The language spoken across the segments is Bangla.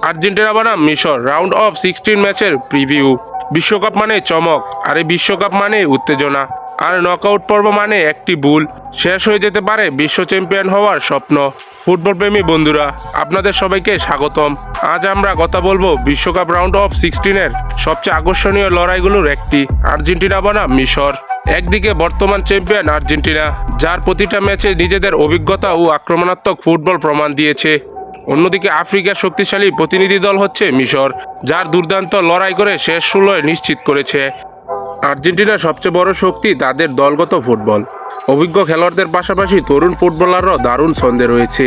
আর্জেন্টিনা বনাম মিশর রাউন্ড অফ 16 ম্যাচের প্রিভিউ। বিশ্বকাপ মানে চমক, আর এই বিশ্বকাপ মানে উত্তেজনা, আর নকআউট পর্ব মানে একটি ভুল শেষ হয়ে যেতে পারে বিশ্ব চ্যাম্পিয়ন হওয়ার স্বপ্ন। ফুটবল প্রেমী বন্ধুরা, আপনাদের সবাইকে স্বাগতম। আজ আমরা কথা বলবো বিশ্বকাপ রাউন্ড অফ 16-এর সবচেয়ে আকর্ষণীয় লড়াইগুলোর একটি, আর্জেন্টিনা বনাম মিশর। একদিকে বর্তমান চ্যাম্পিয়ন আর্জেন্টিনা, যার প্রতিটা ম্যাচে নিজেদের অভিজ্ঞতা ও আক্রমণাত্মক ফুটবল প্রমাণ দিয়েছে। অন্যদিকে আফ্রিকার শক্তিশালী প্রতিনিধি দল হচ্ছে মিশর, যার দুর্দান্ত লড়াই করে শেষ 16 নিশ্চিত করেছে। আর্জেন্টিনার সবচেয়ে বড় শক্তি তাদের দলগত ফুটবল। অভিজ্ঞ খেলোয়াড়দের পাশাপাশি তরুণ ফুটবলাররাও দারুণ ছন্দে রয়েছে।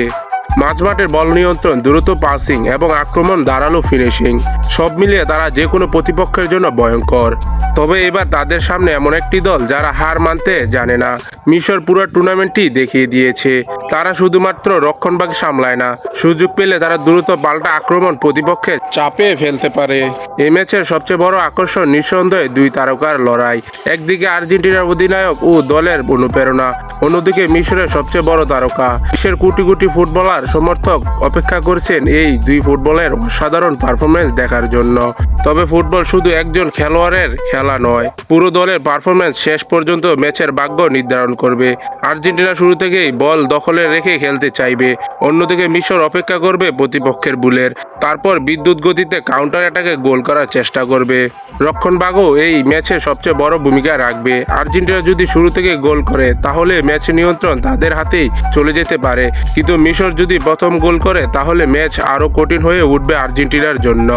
মাঝমাঠের বল নিয়ন্ত্রণ, দ্রুত পাসিং এবং আক্রমণ ধারালো ফিনিশিং, সব মিলিয়ে তারা যে কোনো প্রতিপক্ষের জন্য ভয়ঙ্কর। তবে এবার তাদের সামনে এমন একটি দল যারা হার মানতে জানে না। মিশর পুরো টুর্নামেন্টটি দেখিয়ে দিয়েছে তারা শুধুমাত্র রক্ষণভাগ সামলায় না, সুযোগ পেলে তারা দ্রুত পাল্টা আক্রমণ প্রতিপক্ষের চাপে ফেলতে পারে। এই ম্যাচের সবচেয়ে বড় আকর্ষণ নিঃসন্দেহে দুই তারকার লড়াই। একদিকে আর্জেন্টিনার অধিনায়ক ও দলের অনুপ্রেরণা, অন্যদিকে মিশরের সবচেয়ে বড় তারকা। বিশ্বের কোটি কোটি ফুটবলার সমর্থক অপেক্ষা করছেন এই দুই ফুটবলের অসাধারণ পারফরমেন্স দেখার জন্য। তবে ফুটবল শুধু একজন খেলোয়াড়ের খেলা নয়, পুরো দলের পারফরমেন্স শেষ পর্যন্ত ম্যাচের ভাগ্য নির্ধারণ করবে। আর্জেন্টিনা শুরু থেকেই বল দখলে রেখে খেলতে চাইবে, অন্যদিকে মিশর অপেক্ষা করবে প্রতিপক্ষের ভুলের, তারপর বিদ্যুৎ গতিতে কাউন্টার অ্যাটাকে গোল করার চেষ্টা করবে। রক্ষণভাগও এই ম্যাচে সবচেয়ে বড় ভূমিকা রাখবে। আর্জেন্টিনা যদি শুরু থেকে গোল করে তাহলে ম্যাচ নিয়ন্ত্রণ তাদের হাতেই চলে যেতে পারে, কিন্তু মিশর যদি প্রথম গোল করে তাহলে ম্যাচ আরও কঠিন হয়ে উঠবে আর্জেন্টিনার জন্য।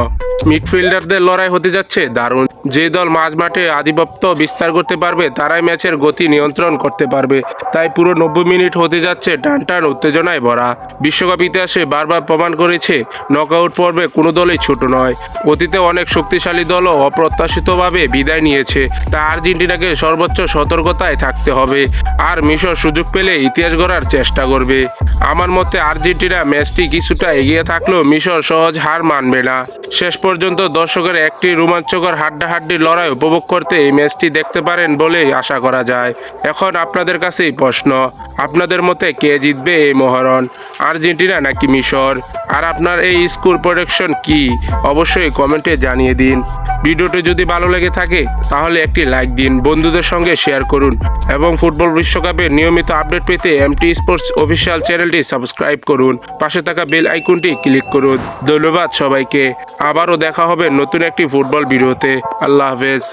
মিডফিল্ডারদের লড়াই হতে যাচ্ছে দারুণ। যে দল মাঝমাঠে আধিপত্য বিস্তার করতে পারবে তারাই ম্যাচের গতি নিয়ন্ত্রণ করতে পারবে। তাই পুরো 90 মিনিট হতে যাচ্ছে টান টান উত্তেজনায় ভরা। বিশ্বকাপ ইতিহাসে বারবার প্রমাণ করেছে নকআউট পর্বে কোনো দলই ছোট নয়। অতীতে অনেক শক্তিশালী দলও অপ্রত্যাশিতভাবে বিদায় নিয়েছে, তাই আর্জেন্টিনাকে সর্বোচ্চ সতর্কতায় থাকতে হবে। আর মিশর সুযোগ পেলে ইতিহাস গড়ার চেষ্টা করবে। আমার মতে আর্জেন্টিনা ম্যাচটি কিছুটা এগিয়ে থাকলেও মিশর সহজ হার মানবে না। শেষ পর্যন্ত দর্শকের একটি রোমাঞ্চকর হাড্ডাহাড্ডি লড়াই উপভোগ করতে এই ম্যাচটি দেখতে পারেন বলেই আশা করা যায়। এখন আপনাদের কাছেই প্রশ্ন, আপনাদের মতে কে জিতবে এই মহারণ, আর্জেন্টিনা নাকি মিশর? আর আপনার এই স্কোর প্রেডিকশন কি অবশ্যই কমেন্টে জানিয়ে দিন। ভিডিওটি যদি ভালো লেগে থাকে তাহলে একটি লাইক দিন, বন্ধুদের সঙ্গে শেয়ার করুন এবং ফুটবল বিশ্বকাপের নিয়মিত আপডেট পেতে এমটি স্পোর্টস অফিসিয়াল চ্যানেলটি সাবস্ক্রাইব করুন, পাশে থাকা বেল আইকনটি ক্লিক করুন। ধন্যবাদ সবাইকে, আবারও দেখা হবে নতুন একটি ফুটবল ভিডিওতে। আল্লাহ হাফেজ।